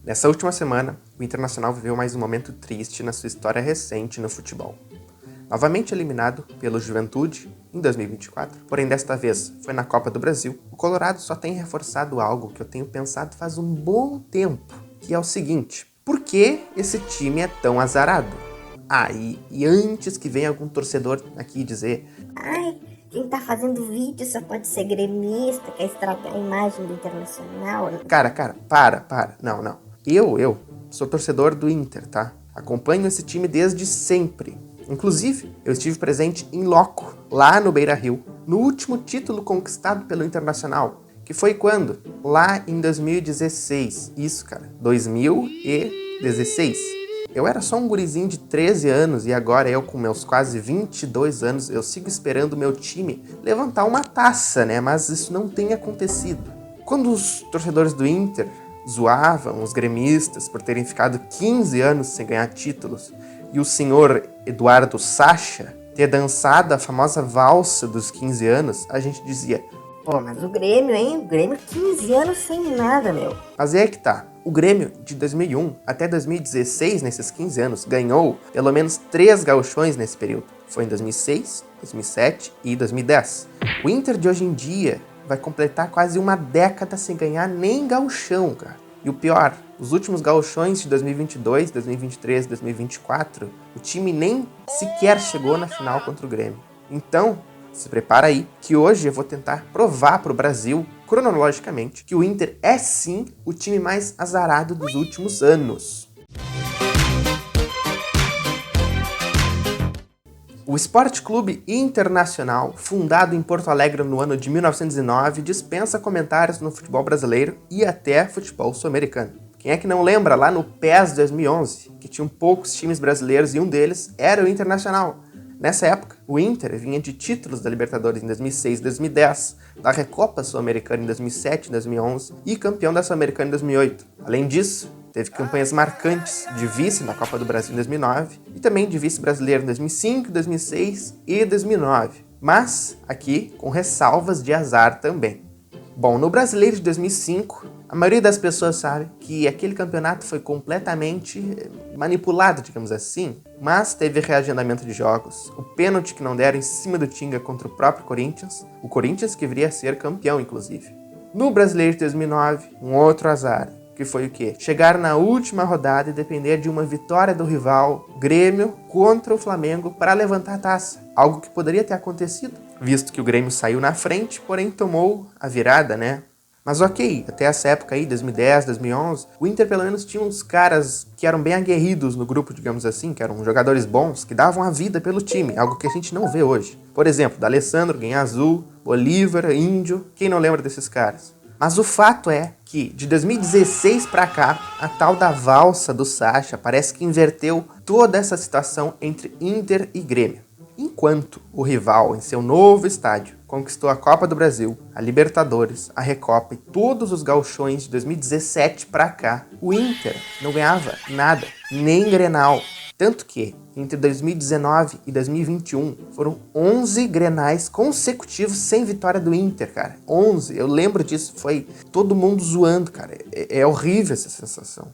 Nessa última semana, o Internacional viveu mais um momento triste na sua história recente no futebol. Novamente eliminado pelo Juventude em 2024, porém desta vez foi na Copa do Brasil, o Colorado só tem reforçado algo que eu tenho pensado faz um bom tempo, que é o seguinte: por que esse time é tão azarado? E antes que venha algum torcedor aqui dizer: ai, quem tá fazendo vídeo só pode ser gremista, quer estragar a imagem do Internacional. Cara, para. Não. Eu sou torcedor do Inter, tá? Acompanho esse time desde sempre. Inclusive, eu estive presente em loco, lá no Beira-Rio, no último título conquistado pelo Internacional. Que foi quando? Lá em 2016. Isso, cara. 2016. Eu era só um gurizinho de 13 anos e agora eu, com meus quase 22 anos, eu sigo esperando o meu time levantar uma taça, né? Mas isso não tem acontecido. Quando os torcedores do Inter zoavam os gremistas por terem ficado 15 anos sem ganhar títulos e o senhor Eduardo Sacha ter dançado a famosa valsa dos 15 anos, a gente dizia: pô, mas o Grêmio, hein? O Grêmio 15 anos sem nada, meu. Mas é que tá. O Grêmio, de 2001 até 2016, nesses 15 anos, ganhou pelo menos 3 gauchões nesse período. Foi em 2006, 2007 e 2010. O Inter de hoje em dia vai completar quase uma década sem ganhar nem gauchão, cara. E o pior, os últimos gauchões de 2022, 2023, 2024, o time nem sequer chegou na final contra o Grêmio. Então, se prepara aí, que hoje eu vou tentar provar para o Brasil, cronologicamente, que o Inter é sim o time mais azarado dos últimos anos. O Sport Clube Internacional, fundado em Porto Alegre no ano de 1909, dispensa comentários no futebol brasileiro e até futebol sul-americano. Quem é que não lembra lá no PES 2011, que tinham poucos times brasileiros e um deles era o Internacional? Nessa época, o Inter vinha de títulos da Libertadores em 2006 e 2010, da Recopa Sul-Americana em 2007 e 2011 e campeão da Sul-Americana em 2008. Além disso, teve campanhas marcantes de vice na Copa do Brasil em 2009 e também de vice brasileiro em 2005, 2006 e 2009. Mas aqui com ressalvas de azar também. Bom, no Brasileiro de 2005, a maioria das pessoas sabe que aquele campeonato foi completamente manipulado, digamos assim, mas teve reagendamento de jogos, o pênalti que não deram em cima do Tinga contra o próprio Corinthians, o Corinthians que viria a ser campeão, inclusive. No Brasileiro de 2009, um outro azar, que foi o quê? Chegar na última rodada e depender de uma vitória do rival Grêmio contra o Flamengo para levantar a taça. Algo que poderia ter acontecido, visto que o Grêmio saiu na frente, porém tomou a virada, né? Mas ok, até essa época aí, 2010, 2011, o Inter pelo menos tinha uns caras que eram bem aguerridos no grupo, digamos assim, que eram jogadores bons, que davam a vida pelo time, algo que a gente não vê hoje. Por exemplo, D'Alessandro, Guinha Azul, Bolívar, Índio, quem não lembra desses caras? Mas o fato é que, de 2016 pra cá, a tal da valsa do Sacha parece que inverteu toda essa situação entre Inter e Grêmio. Enquanto o rival, em seu novo estádio, conquistou a Copa do Brasil, a Libertadores, a Recopa e todos os gauchões de 2017 pra cá, o Inter não ganhava nada, nem Grenal. Tanto que, entre 2019 e 2021, foram 11 Grenais consecutivos sem vitória do Inter, cara. 11, eu lembro disso, foi todo mundo zoando, cara. É horrível essa sensação.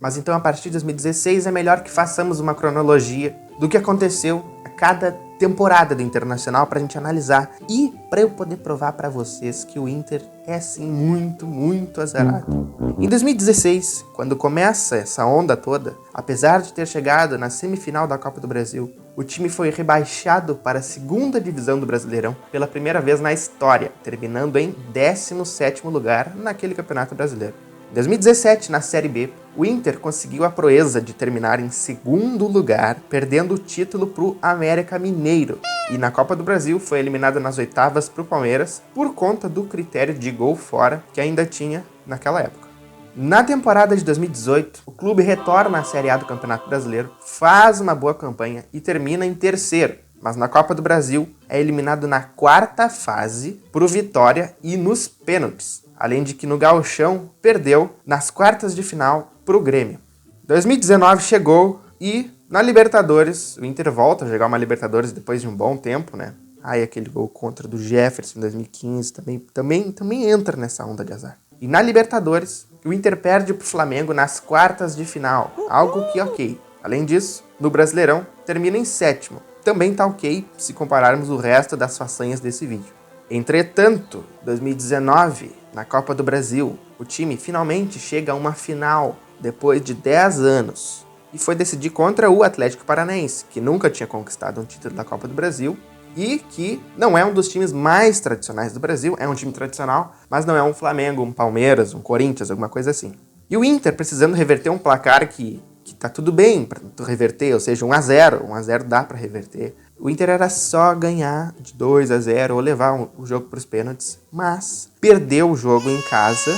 Mas então, a partir de 2016, é melhor que façamos uma cronologia do que aconteceu a cada temporada do Internacional pra gente analisar e pra eu poder provar pra vocês que o Inter é sim muito azarado. Em 2016, quando começa essa onda toda, apesar de ter chegado na semifinal da Copa do Brasil, o time foi rebaixado para a segunda divisão do Brasileirão pela primeira vez na história, terminando em 17º lugar naquele Campeonato Brasileiro. Em 2017, na Série B, o Inter conseguiu a proeza de terminar em segundo lugar, perdendo o título para o América Mineiro. E na Copa do Brasil foi eliminado nas oitavas para o Palmeiras por conta do critério de gol fora que ainda tinha naquela época. Na temporada de 2018, o clube retorna à Série A do Campeonato Brasileiro, faz uma boa campanha e termina em terceiro. Mas na Copa do Brasil é eliminado na quarta fase pro Vitória e nos pênaltis. Além de que no Gauchão perdeu nas quartas de final pro Grêmio. 2019 chegou e na Libertadores, o Inter volta a jogar uma Libertadores depois de um bom tempo, né? Aquele gol contra do Jefferson em 2015 também entra nessa onda de azar. E na Libertadores, O Inter perde pro Flamengo nas quartas de final, algo que ok. Além disso, no Brasileirão, termina em sétimo. Também tá ok se compararmos o resto das façanhas desse vídeo. Entretanto, 2019, na Copa do Brasil, o time finalmente chega a uma final depois de 10 anos. E foi decidir contra o Atlético Paranaense, que nunca tinha conquistado um título da Copa do Brasil e que não é um dos times mais tradicionais do Brasil, é um time tradicional, mas não é um Flamengo, um Palmeiras, um Corinthians, alguma coisa assim. E o Inter precisando reverter um placar que tá tudo bem pra tu reverter, ou seja, 1-0, 1-0 dá pra reverter. O Inter era só ganhar de 2-0 ou levar o jogo pros pênaltis, mas perdeu o jogo em casa,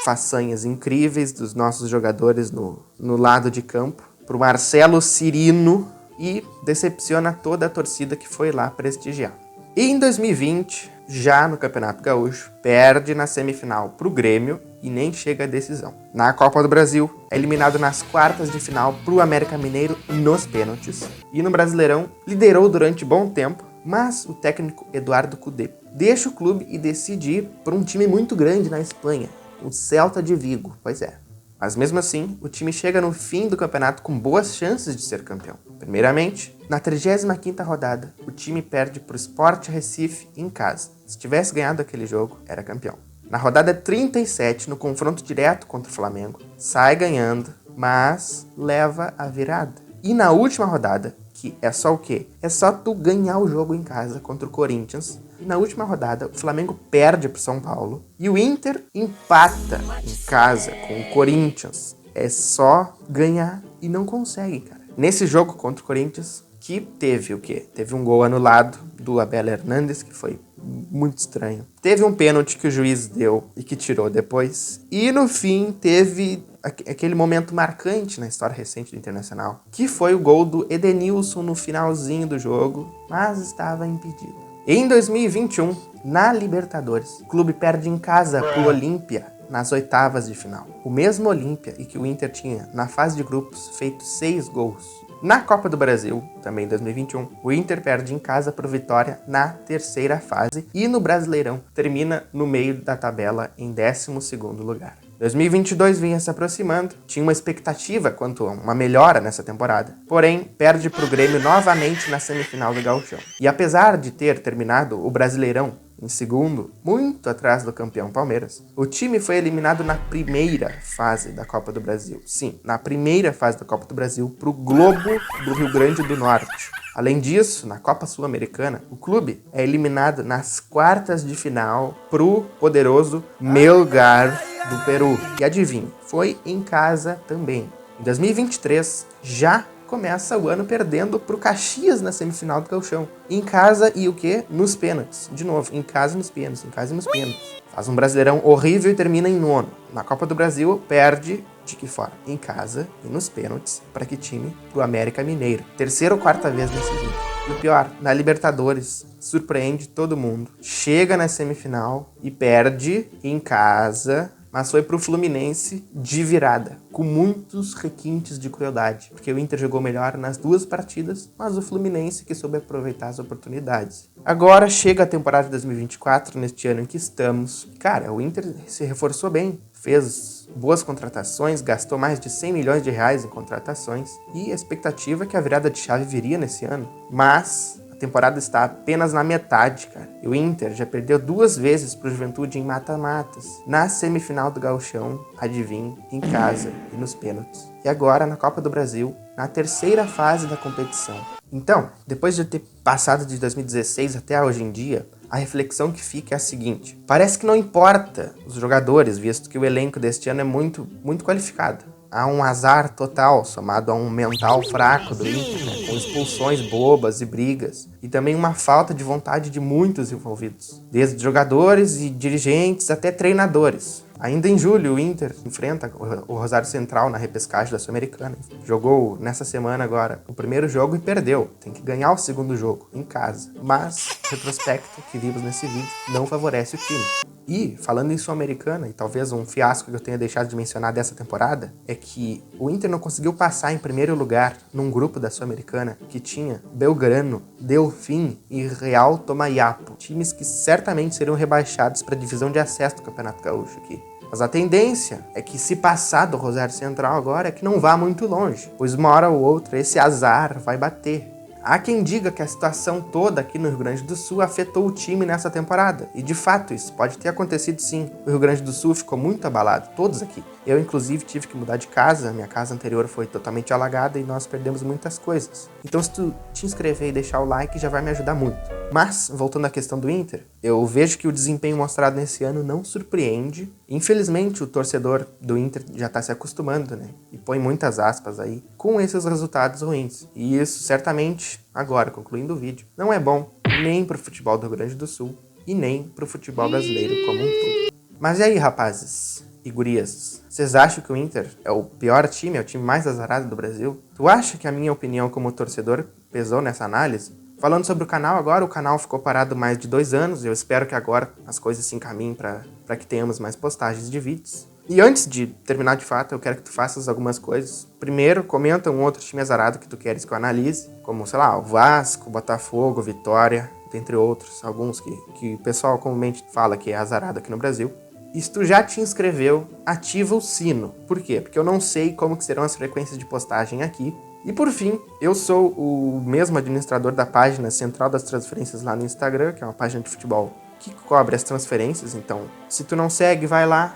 façanhas incríveis dos nossos jogadores no lado de campo, pro Marcelo Cirino, e decepciona toda a torcida que foi lá prestigiar. E em 2020, já no Campeonato Gaúcho, perde na semifinal pro Grêmio e nem chega à decisão. Na Copa do Brasil, é eliminado nas quartas de final pro América Mineiro nos pênaltis. E no Brasileirão, liderou durante bom tempo, mas o técnico Eduardo Cudê deixa o clube e decide ir para um time muito grande na Espanha, o Celta de Vigo, pois é. Mas mesmo assim, o time chega no fim do campeonato com boas chances de ser campeão. Primeiramente, na 35ª rodada, o time perde para o Sport Recife em casa. Se tivesse ganhado aquele jogo, era campeão. Na rodada 37, no confronto direto contra o Flamengo, sai ganhando, mas leva a virada. E na última rodada, que é só o quê? É só tu ganhar o jogo em casa contra o Corinthians. E na última rodada, o Flamengo perde pro São Paulo. E o Inter empata em casa com o Corinthians. É só ganhar e não consegue, cara. Nesse jogo contra o Corinthians, que teve o quê? Teve um gol anulado do Abel Hernandes, que foi muito estranho. Teve um pênalti que o juiz deu e que tirou depois. E no fim, teve aquele momento marcante na história recente do Internacional, que foi o gol do Edenilson no finalzinho do jogo, mas estava impedido. Em 2021, na Libertadores, o clube perde em casa pro Olímpia nas oitavas de final. O mesmo Olímpia e que o Inter tinha, na fase de grupos, feito 6 gols. Na Copa do Brasil, também em 2021, o Inter perde em casa pro Vitória na terceira fase e no Brasileirão termina no meio da tabela em 12º lugar. 2022 vinha se aproximando, tinha uma expectativa quanto a uma melhora nessa temporada, porém perde pro Grêmio novamente na semifinal do Gauchão. E apesar de ter terminado o Brasileirão em segundo, muito atrás do campeão Palmeiras, o time foi eliminado na primeira fase da Copa do Brasil. Sim, na primeira fase da Copa do Brasil pro Globo do Rio Grande do Norte. Além disso, na Copa Sul-Americana, o clube é eliminado nas quartas de final pro poderoso Melgar do Peru. E adivinha, foi em casa também. Em 2023, já começa o ano perdendo pro Caxias na semifinal do Gauchão. Em casa e o quê? Nos pênaltis. De novo, em casa e nos pênaltis, em casa e nos pênaltis. Faz um Brasileirão horrível e termina em 9º. Na Copa do Brasil, perde de que forma? Em casa e nos pênaltis. Para que time? Pro América Mineiro. Terceira ou quarta vez nesse vídeo. E o pior, na Libertadores, surpreende todo mundo. Chega na semifinal e perde em casa, mas foi pro Fluminense de virada, com muitos requintes de crueldade, porque o Inter jogou melhor nas 2 partidas, mas o Fluminense que soube aproveitar as oportunidades. Agora chega a temporada de 2024, neste ano em que estamos. Cara, o Inter se reforçou bem, fez boas contratações, gastou mais de 100 milhões de reais em contratações, e a expectativa é que a virada de chave viria nesse ano, mas a temporada está apenas na metade, cara. E o Inter já perdeu 2 vezes pro Juventude em mata-matas. Na semifinal do Gauchão, adivinha, em casa e nos pênaltis. E agora na Copa do Brasil, na terceira fase da competição. Então, depois de ter passado de 2016 até hoje em dia, a reflexão que fica é a seguinte: parece que não importa os jogadores, visto que o elenco deste ano é muito qualificado. Há um azar total, somado a um mental fraco do Inter, né, com expulsões bobas e brigas, e também uma falta de vontade de muitos envolvidos, desde jogadores e dirigentes até treinadores. Ainda em julho, o Inter enfrenta o Rosário Central na repescagem da Sul-Americana. Jogou nessa semana agora o primeiro jogo e perdeu. Tem que ganhar o segundo jogo, em casa. Mas o retrospecto que vimos nesse vídeo não favorece o time. E, falando em Sul-Americana, e talvez um fiasco que eu tenha deixado de mencionar dessa temporada, é que o Inter não conseguiu passar em primeiro lugar num grupo da Sul-Americana que tinha Belgrano, Delfim e Real Tomayapo. Times que certamente seriam rebaixados para a divisão de acesso do Campeonato Gaúcho aqui. Mas a tendência é que se passar do Rosário Central agora é que não vá muito longe, pois uma hora ou outra esse azar vai bater. Há quem diga que a situação toda aqui no Rio Grande do Sul afetou o time nessa temporada. E de fato isso pode ter acontecido sim. O Rio Grande do Sul ficou muito abalado, todos aqui. Eu inclusive tive que mudar de casa, minha casa anterior foi totalmente alagada e nós perdemos muitas coisas. Então se tu te inscrever e deixar o like já vai me ajudar muito. Mas, voltando à questão do Inter, eu vejo que o desempenho mostrado nesse ano não surpreende. Infelizmente o torcedor do Inter já está se acostumando, né? E põe muitas aspas aí, com esses resultados ruins. E isso certamente, agora concluindo o vídeo, não é bom nem pro futebol do Rio Grande do Sul e nem pro futebol brasileiro como um todo. Mas e aí, rapazes e gurias? Vocês acham que o Inter é o pior time, é o time mais azarado do Brasil? Tu acha que a minha opinião como torcedor pesou nessa análise? Falando sobre o canal agora, o canal ficou parado mais de 2 anos, eu espero que agora as coisas se encaminhem para que tenhamos mais postagens de vídeos. E antes de terminar de fato, eu quero que tu faças algumas coisas. Primeiro, comenta um outro time azarado que tu queres que eu analise, como, sei lá, o Vasco, Botafogo, Vitória, dentre outros, alguns que o pessoal comumente fala que é azarado aqui no Brasil. E se tu já te inscreveu, ativa o sino. Por quê? Porque eu não sei como que serão as frequências de postagem aqui. E por fim, eu sou o mesmo administrador da página Central das Transferências lá no Instagram, que é uma página de futebol que cobre as transferências. Então, se tu não segue, vai lá,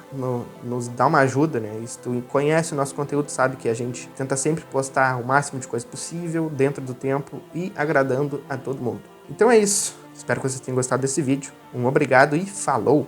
nos dá uma ajuda, né? E se tu conhece o nosso conteúdo, sabe que a gente tenta sempre postar o máximo de coisa possível, dentro do tempo e agradando a todo mundo. Então é isso. Espero que vocês tenham gostado desse vídeo. Um obrigado e falou!